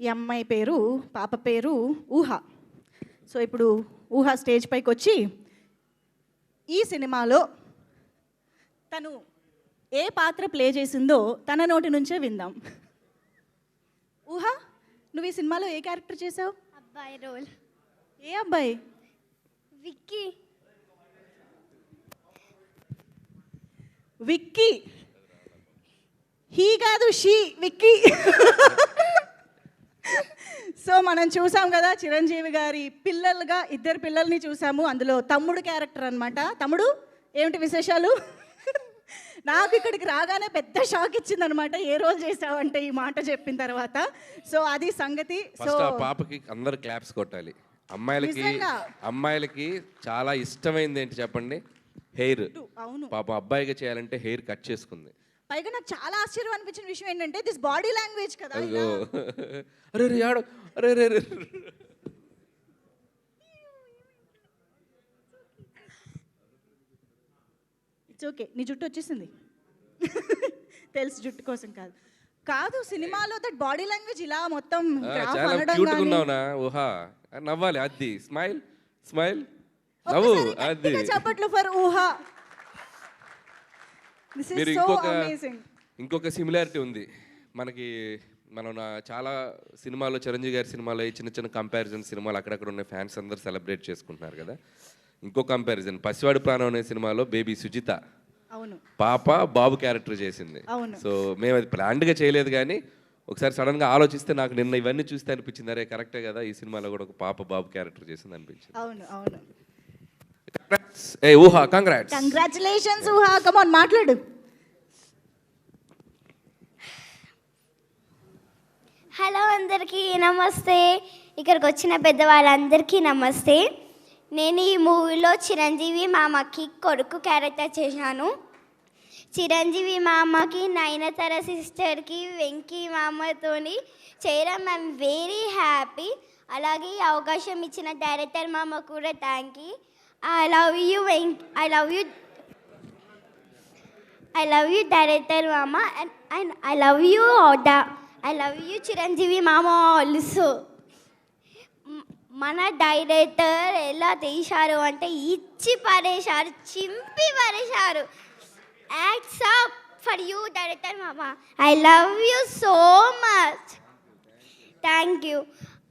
ఈ అమ్మాయి పేరు పాప పేరు ఊహ. సో ఇప్పుడు ఊహ స్టేజ్ పైకి వచ్చి ఈ సినిమాలో తను ఏ పాత్ర ప్లే చేసిందో తన నోటి నుంచే విందాం. ఊహ, నువ్వు ఈ సినిమాలో ఏ క్యారెక్టర్ చేసావు? అబ్బాయి రోల్. ఏ అబ్బాయి? విక్కీ. విక్కీ. హీ కాదు, షీ, విక్కీ. సో మనం చూసాం కదా చిరంజీవి గారి పిల్లలుగా ఇద్దరు పిల్లల్ని చూసాము. అందులో తమ్ముడు క్యారెక్టర్ అనమాట. తమ్ముడు, ఏమిటి విశేషాలు? నాకు ఇక్కడికి రాగానే పెద్ద షాక్ ఇచ్చింది అనమాట. ఏ రోజు చేసావంటే ఈ మాట చెప్పిన తర్వాత. సో అది సంగతి. సో పాపకి అందరు క్లాప్స్ కొట్టాలి. అమ్మాయిలకి చాలా ఇష్టమైంది ఏంటి చెప్పండి? హెయిర్. అవును, పాప అబ్బాయిగా చేయాలంటే హెయిర్ కట్ చేసుకుంది. పైగా నాకు చాలా ఆశ్చర్యం అనిపించిన విషయం ఏంటంటే దిస్ బాడీ లాంగ్వేజ్ కదా. అరే రే ఆడు, అరే రే రే. ఇట్స్ ఓకే, నీ జుట్టు వచ్చేసింది. తెలుసు, జుట్టు కోసం కాదు. కాదు, సినిమాలో దట్ బాడీ లాంగ్వేజ్ ఇలా మొత్తం చాలా క్యూట్ గా ఉన్నావునా ఊహా. నవ్వాలి, అది స్మైల్ స్మైల్ నవ్వు, అది చప్పట్లు ఫర్ ఊహా. మీరు ఇంకొక సిమిలారిటీ ఉంది మనకి. మనం చాలా సినిమాలో చిరంజీవి గారి సినిమాలో చిన్న చిన్న కంపారిజన్ సినిమాలు అక్కడక్కడ ఉన్న ఫ్యాన్స్ అందరు సెలబ్రేట్ చేసుకుంటున్నారు కదా. ఇంకో కంపారిజన్ పసివాడి ప్రాణం అనే సినిమాలో బేబీ సుజిత పాప బాబు క్యారెక్టర్ చేసింది. సో మేము అది ప్లాన్డ్గా చేయలేదు, కానీ ఒకసారి సడన్గా ఆలోచిస్తే నాకు నిన్న ఇవన్నీ చూస్తే అనిపించింది, అరే కరెక్టే కదా, ఈ సినిమాలో కూడా ఒక పాప బాబు క్యారెక్టర్ చేసింది అనిపించింది. ఊహా, కంగ్రాచులేషన్స్ ఊహా, కమ్ ఆన్ మాట్లాడు. హలో, అందరికీ నమస్తే. ఇక్కడికి వచ్చిన పెద్దవాళ్ళందరికీ నమస్తే. నేను ఈ మూవీలో చిరంజీవి మామకి కొడుకు క్యారెక్టర్ చేశాను. చిరంజీవి మామకి నయనతార సిస్టర్కి వెంకీ మామతోని చేయడం ఐఎమ్ వెరీ హ్యాపీ. అలాగే ఈ అవకాశం ఇచ్చిన డైరెక్టర్ మామ కూడా thank you. I love you director mama, and I love you Oda. I love you Chiranjeevi mama also. మన డైరెక్టర్ ఎలా తీశారు అంటే ఇచ్చి పడేశారు, చింపి పడేశారు. Hats off for you director మామా. I love you so much, thank you.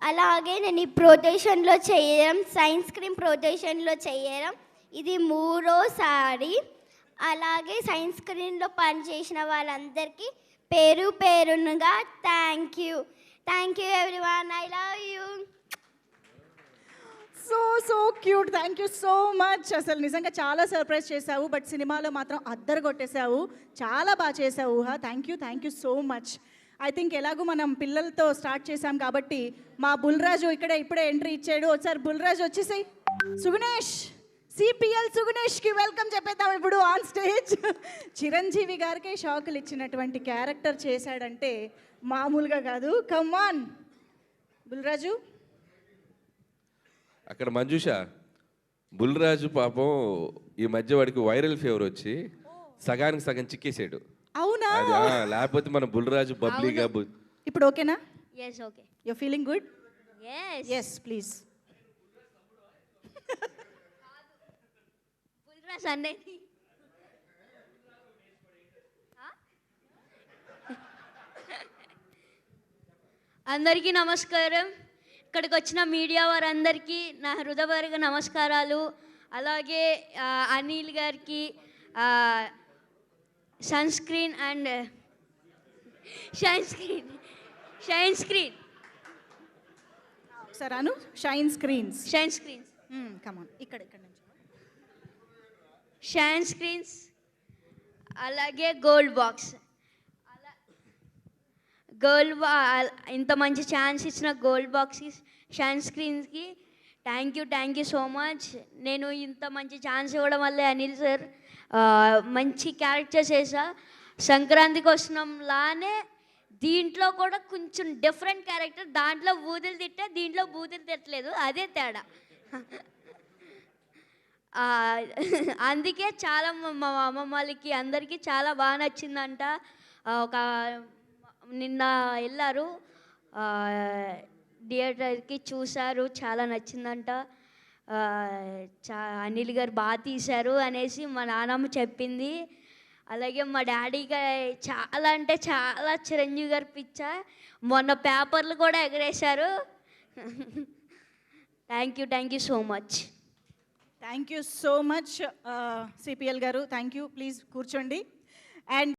అలాగే నేను ఈ ప్రొటేషన్లో చేయడం, సైన్స్ క్రీమ్ ప్రొటేషన్లో చేయడం ఇది 3వ సారి. అలాగే సైన్స్ క్రీమ్లో పనిచేసిన వాళ్ళందరికీ పేరు పేరునుగా thank you everyone. I love you. So cute, thank you so much. అసలు నిజంగా చాలా సర్ప్రైజ్ చేసావు, బట్ సినిమాలో మాత్రం అద్దరు కొట్టేశావు. చాలా బాగా చేసావు ఊహ. Thank you so much. I think ఎలాగో మనం పిల్లలతో స్టార్ట్ చేసాం కాబట్టి మా బుల్రాజు ఇప్పుడే ఎంట్రీ ఇచ్చాడు. ఒకసారి బుల్రాజు వచ్చేసాయి. సుగుణేష్, సిపిఎల్ సుగుణేష్కి వెల్కమ్ చెప్పేద్దాం ఇప్పుడు ఆన్ స్టేజ్. చిరంజీవి గారికి షాకులు ఇచ్చినటువంటి క్యారెక్టర్ చేశాడంటే మామూలుగా కాదు. Come on Bulraju. అక్కడ మంజుష, బుల్రాజు పాపం ఈ మధ్య వాడికి వైరల్ ఫీవర్ వచ్చి సగానికి సగం చిక్కేసాడు. అవునా? లేకపోతే మన బుల్రాజు బబ్లీగా. ఇప్పుడు ఓకేనా? yes okay. You feeling good? yes please. Bulraj అంటే అందరికీ నమస్కారం. ఇక్కడికి వచ్చిన మీడియా వారందరికీ నా హృదయపూర్వక నమస్కారాలు. అలాగే అనిల్ గారికి షైన్ స్క్రీన్ సరాను షైన్ స్క్రీన్స్ కమ్ ఆన్ ఇక్కడ నుంచి షైన్ స్క్రీన్స్. అలాగే గోల్డ్ బాక్స్ ఇంత మంచి ఛాన్స్ ఇచ్చిన గోల్డ్ బాక్స్కి, షైన్ స్క్రీన్స్కి థ్యాంక్ యూ సో మచ్. నేను ఇంత మంచి ఛాన్స్ ఇవ్వడం వల్లే అనిల్ సార్ మంచి క్యారెక్టర్ చేసా. సంక్రాంతికి వస్తున్నాంలానే దీంట్లో కూడా కొంచెం డిఫరెంట్ క్యారెక్టర్. దాంట్లో బూతులు తిట్టా, దీంట్లో బూతులు తిట్టలేదు, అదే తేడా. అందుకే చాలా మా అమ్మమ్మ వాళ్ళకి అందరికీ చాలా బాగా నచ్చిందంట. ఒక నిన్న వెళ్ళారు థియేటర్కి చూశారు, చాలా నచ్చిందంట. అనిల్ గారు బాగా తీశారు అనేసి మా నాన్నమ్మ చెప్పింది. అలాగే మా డాడీగా చాలా అంటే చాలా చిరంజీవి గారు పిచ్చ. మొన్న పేపర్లు కూడా ఎగరేశారు. Thank you so much. Thank you so much CPL garu, thank you. Please కూర్చోండి. అండ్